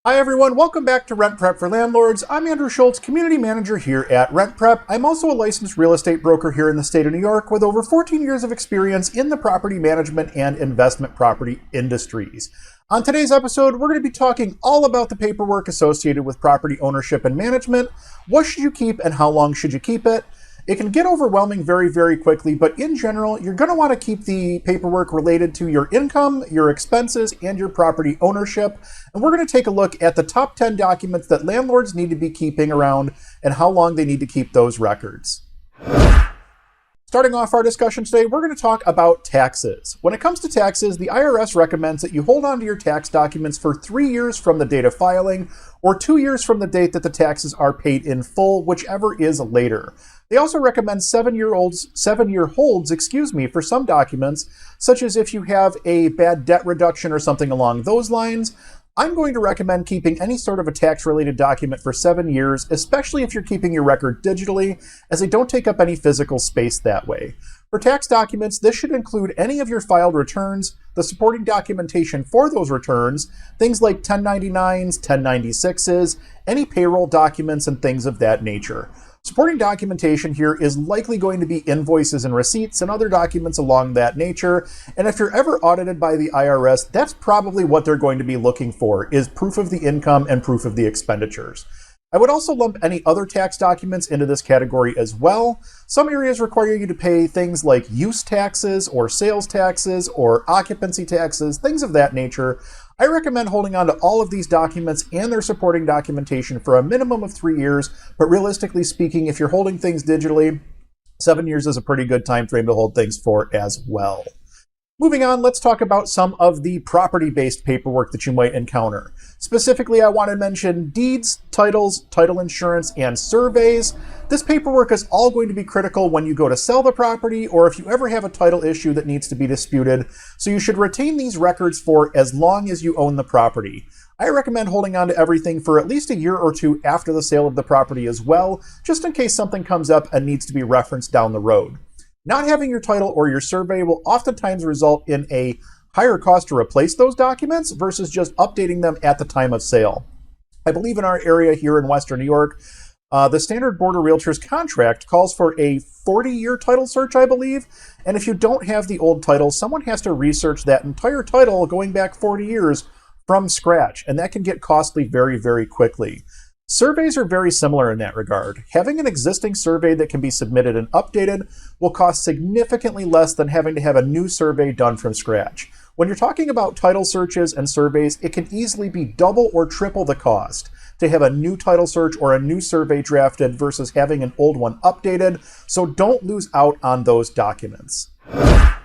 Hi everyone, welcome back to Rent Prep for Landlords. I'm Andrew Schultz, Community Manager here at Rent Prep. I'm also a licensed real estate broker here in the state of New York with over 14 years of experience in the property management and investment property industries. On today's episode, we're going to be talking all about the paperwork associated with property ownership and management. What should you keep and how long should you keep it? It can get overwhelming very, very quickly, but in general, you're going to want to keep the paperwork related to your income, your expenses, and your property ownership. And we're going to take a look at the top 10 documents that landlords need to be keeping around and how long they need to keep those records. Starting off our discussion today, we're going to talk about taxes. When it comes to taxes, the IRS recommends that you hold on to your tax documents for 3 years from the date of filing or 2 years from the date that the taxes are paid in full, whichever is later. They also recommend 7-year holds, for some documents, such as if you have a bad debt reduction or something along those lines. I'm going to recommend keeping any sort of a tax-related document for 7 years, especially if you're keeping your record digitally, as they don't take up any physical space that way. For tax documents, this should include any of your filed returns, the supporting documentation for those returns, things like 1099s, 1096s, any payroll documents, and things of that nature. Supporting documentation here is likely going to be invoices and receipts and other documents along that nature. And if you're ever audited by the IRS, that's probably what they're going to be looking for, is proof of the income and proof of the expenditures. I would also lump any other tax documents into this category as well. Some areas require you to pay things like use taxes or sales taxes or occupancy taxes, things of that nature. I recommend holding on to all of these documents and their supporting documentation for a minimum of 3 years, but realistically speaking, if you're holding things digitally, 7 years is a pretty good time frame to hold things for as well. Moving on, let's talk about some of the property-based paperwork that you might encounter. Specifically, I want to mention deeds, titles, title insurance, and surveys. This paperwork is all going to be critical when you go to sell the property or if you ever have a title issue that needs to be disputed, so you should retain these records for as long as you own the property. I recommend holding on to everything for at least a year or two after the sale of the property as well, just in case something comes up and needs to be referenced down the road. Not having your title or your survey will oftentimes result in a higher cost to replace those documents versus just updating them at the time of sale. I believe in our area here in Western New York, the Standard Board of Realtors contract calls for a 40-year title search, I believe. And if you don't have the old title, someone has to research that entire title going back 40 years from scratch. And that can get costly very, very quickly. Surveys are very similar in that regard. Having an existing survey that can be submitted and updated will cost significantly less than having to have a new survey done from scratch. When you're talking about title searches and surveys, it can easily be double or triple the cost to have a new title search or a new survey drafted versus having an old one updated, so don't lose out on those documents.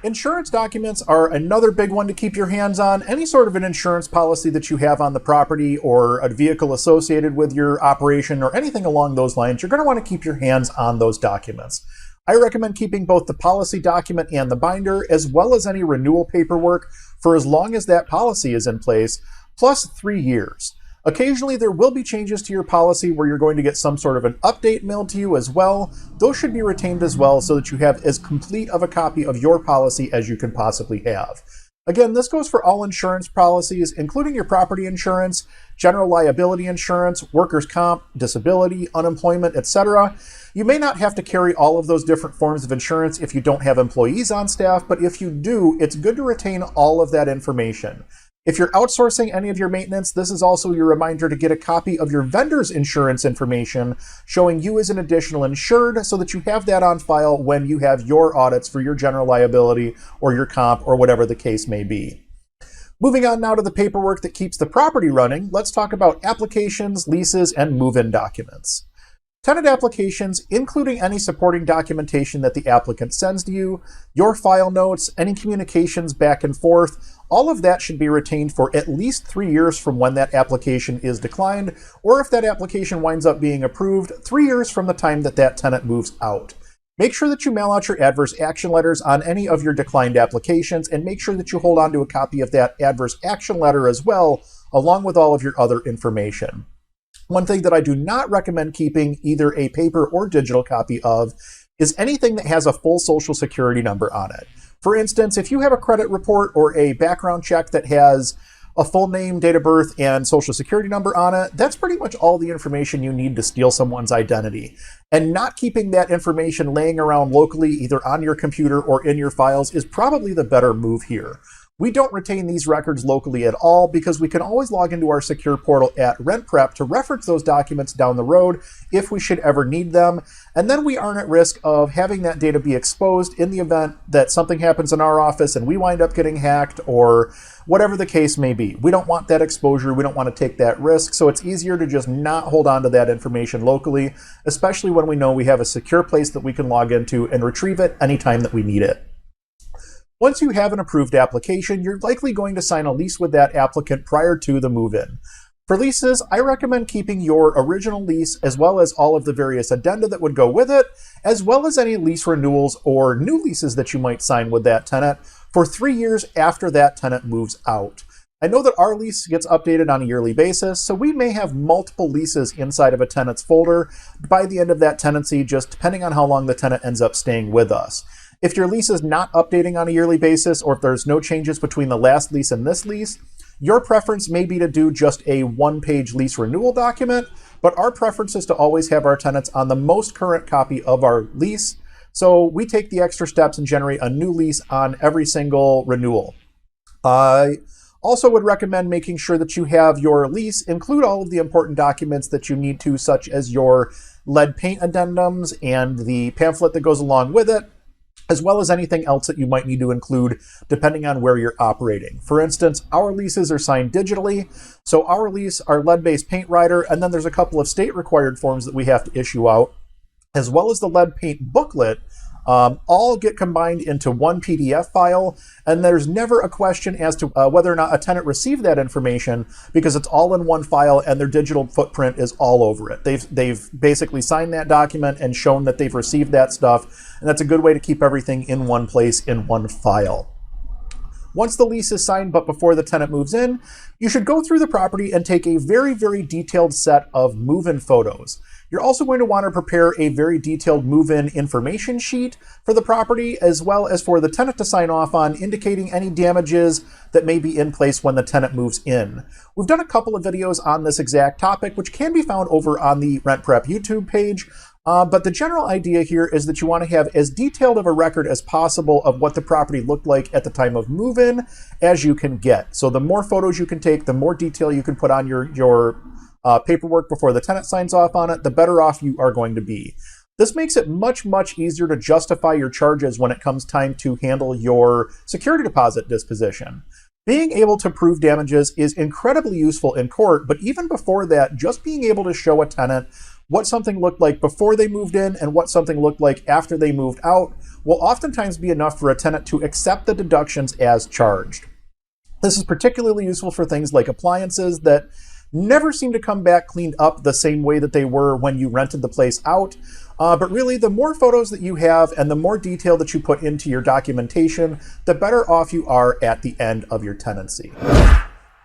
Insurance documents are another big one to keep your hands on. Any sort of an insurance policy that you have on the property or a vehicle associated with your operation or anything along those lines, you're going to want to keep your hands on those documents. I recommend keeping both the policy document and the binder, as well as any renewal paperwork for as long as that policy is in place, plus 3 years. Occasionally, there will be changes to your policy where you're going to get some sort of an update mailed to you as well. Those should be retained as well so that you have as complete of a copy of your policy as you can possibly have. Again, this goes for all insurance policies, including your property insurance, general liability insurance, workers' comp, disability, unemployment, etc. You may not have to carry all of those different forms of insurance if you don't have employees on staff, but if you do, it's good to retain all of that information. If you're outsourcing any of your maintenance, this is also your reminder to get a copy of your vendor's insurance information showing you as an additional insured so that you have that on file when you have your audits for your general liability or your comp or whatever the case may be. Moving on now to the paperwork that keeps the property running, let's talk about applications, leases, and move-in documents. Tenant applications, including any supporting documentation that the applicant sends to you, your file notes, any communications back and forth, all of that should be retained for at least 3 years from when that application is declined, or if that application winds up being approved, 3 years from the time that that tenant moves out. Make sure that you mail out your adverse action letters on any of your declined applications, and make sure that you hold on to a copy of that adverse action letter as well, along with all of your other information. One thing that I do not recommend keeping either a paper or digital copy of is anything that has a full social security number on it. For instance, if you have a credit report or a background check that has a full name, date of birth, and social security number on it, that's pretty much all the information you need to steal someone's identity. And not keeping that information laying around locally, either on your computer or in your files, is probably the better move here. We don't retain these records locally at all because we can always log into our secure portal at RentPrep to reference those documents down the road if we should ever need them. And then we aren't at risk of having that data be exposed in the event that something happens in our office and we wind up getting hacked or whatever the case may be. We don't want that exposure. We don't want to take that risk. So it's easier to just not hold on to that information locally, especially when we know we have a secure place that we can log into and retrieve it anytime that we need it. Once you have an approved application, you're likely going to sign a lease with that applicant prior to the move-in. For leases, I recommend keeping your original lease as well as all of the various addenda that would go with it, as well as any lease renewals or new leases that you might sign with that tenant for 3 years after that tenant moves out. I know that our lease gets updated on a yearly basis, so we may have multiple leases inside of a tenant's folder by the end of that tenancy, just depending on how long the tenant ends up staying with us. If your lease is not updating on a yearly basis, or if there's no changes between the last lease and this lease, your preference may be to do just a one-page lease renewal document, but our preference is to always have our tenants on the most current copy of our lease. So we take the extra steps and generate a new lease on every single renewal. I also would recommend making sure that you have your lease include all of the important documents that you need to, such as your lead paint addendums and the pamphlet that goes along with it, as well as anything else that you might need to include depending on where you're operating. For instance, our leases are signed digitally, so our lease, our lead-based paint rider, and then there's a couple of state-required forms that we have to issue out, as well as the lead paint booklet, all get combined into one PDF file, and there's never a question as to whether or not a tenant received that information because it's all in one file and their digital footprint is all over it. They've basically signed that document and shown that they've received that stuff, and that's a good way to keep everything in one place in one file. Once the lease is signed, but before the tenant moves in, you should go through the property and take a very, very detailed set of move-in photos. You're also going to want to prepare a very detailed move-in information sheet for the property, as well as for the tenant to sign off on, indicating any damages that may be in place when the tenant moves in. We've done a couple of videos on this exact topic, which can be found over on the RentPrep YouTube page. But the general idea here is that you want to have as detailed of a record as possible of what the property looked like at the time of move-in as you can get. So the more photos you can take, the more detail you can put on your paperwork before the tenant signs off on it, the better off you are going to be. This makes it much, much easier to justify your charges when it comes time to handle your security deposit disposition. Being able to prove damages is incredibly useful in court, but even before that, just being able to show a tenant what something looked like before they moved in and what something looked like after they moved out will oftentimes be enough for a tenant to accept the deductions as charged. This is particularly useful for things like appliances that never seem to come back cleaned up the same way that they were when you rented the place out. But really, the more photos that you have and the more detail that you put into your documentation, the better off you are at the end of your tenancy.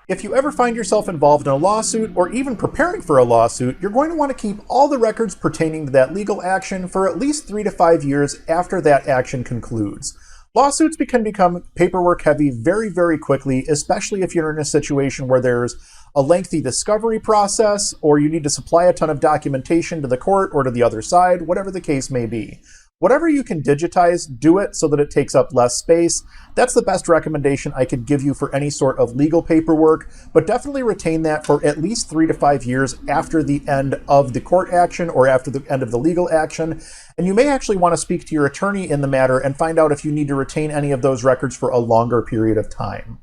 If you ever find yourself involved in a lawsuit or even preparing for a lawsuit, you're going to want to keep all the records pertaining to that legal action for at least 3 to 5 years after that action concludes. Lawsuits can become paperwork heavy very, very quickly, especially if you're in a situation where there's a lengthy discovery process or you need to supply a ton of documentation to the court or to the other side, whatever the case may be. Whatever you can digitize, do it so that it takes up less space. That's the best recommendation I could give you for any sort of legal paperwork, but definitely retain that for at least 3 to 5 years after the end of the court action or after the end of the legal action. And you may actually want to speak to your attorney in the matter and find out if you need to retain any of those records for a longer period of time.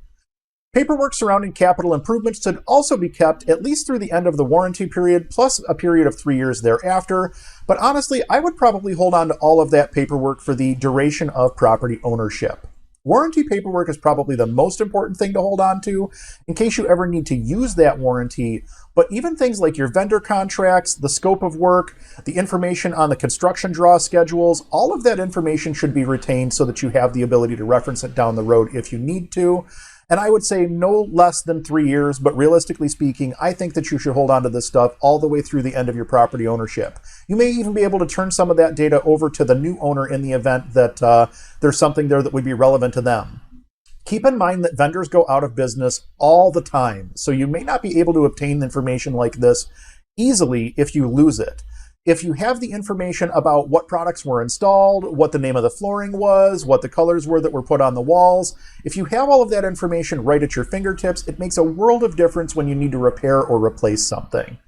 Paperwork surrounding capital improvements should also be kept at least through the end of the warranty period, plus a period of 3 years thereafter. But honestly, I would probably hold on to all of that paperwork for the duration of property ownership. Warranty paperwork is probably the most important thing to hold on to in case you ever need to use that warranty. But even things like your vendor contracts, the scope of work, the information on the construction draw schedules, all of that information should be retained so that you have the ability to reference it down the road if you need to. And I would say no less than 3 years, but realistically speaking, I think that you should hold on to this stuff all the way through the end of your property ownership. You may even be able to turn some of that data over to the new owner in the event that there's something there that would be relevant to them. Keep in mind that vendors go out of business all the time, so you may not be able to obtain information like this easily if you lose it. If you have the information about what products were installed, what the name of the flooring was, what the colors were that were put on the walls, if you have all of that information right at your fingertips, it makes a world of difference when you need to repair or replace something.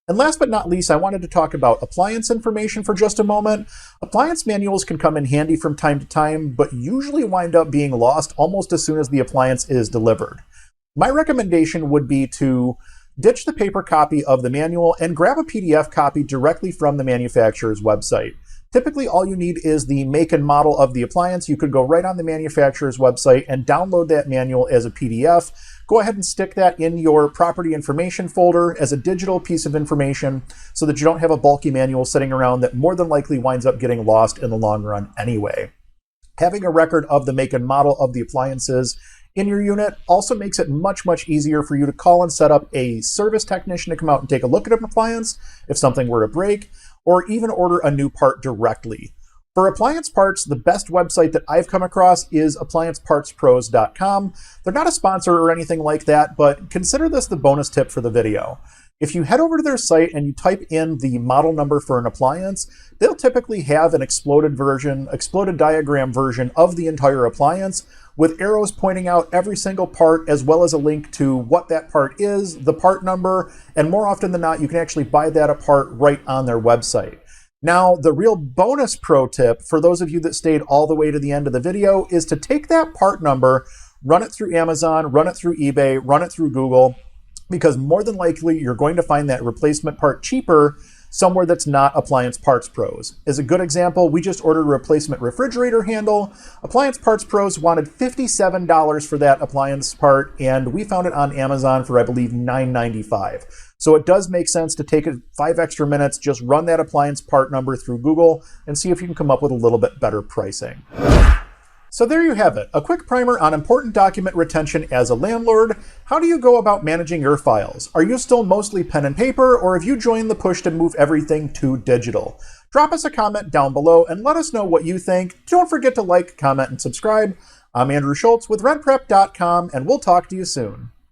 And last but not least, I wanted to talk about appliance information for just a moment. Appliance manuals can come in handy from time to time, but usually wind up being lost almost as soon as the appliance is delivered. My recommendation would be to ditch the paper copy of the manual and grab a PDF copy directly from the manufacturer's website. Typically, all you need is the make and model of the appliance. You could go right on the manufacturer's website and download that manual as a PDF. Go ahead and stick that in your property information folder as a digital piece of information so that you don't have a bulky manual sitting around that more than likely winds up getting lost in the long run anyway. Having a record of the make and model of the appliances in your unit also makes it much, much easier for you to call and set up a service technician to come out and take a look at an appliance if something were to break, or even order a new part directly. For appliance parts, the best website that I've come across is appliancepartspros.com. They're not a sponsor or anything like that, but consider this the bonus tip for the video. If you head over to their site and you type in the model number for an appliance, they'll typically have an exploded diagram version of the entire appliance with arrows pointing out every single part, as well as a link to what that part is, the part number, and more often than not, you can actually buy that apart right on their website. Now, the real bonus pro tip for those of you that stayed all the way to the end of the video is to take that part number, run it through Amazon, run it through eBay, run it through Google, because more than likely you're going to find that replacement part cheaper somewhere that's not Appliance Parts Pros. As a good example, we just ordered a replacement refrigerator handle. Appliance Parts Pros wanted $57 for that appliance part, and we found it on Amazon for, I believe, $9.95. So it does make sense to take 5 extra minutes, just run that appliance part number through Google and see if you can come up with a little bit better pricing. So there you have it, a quick primer on important document retention as a landlord. How do you go about managing your files? Are you still mostly pen and paper, or have you joined the push to move everything to digital? Drop us a comment down below and let us know what you think. Don't forget to like, comment, and subscribe. I'm Andrew Schultz with RentPrep.com, and we'll talk to you soon.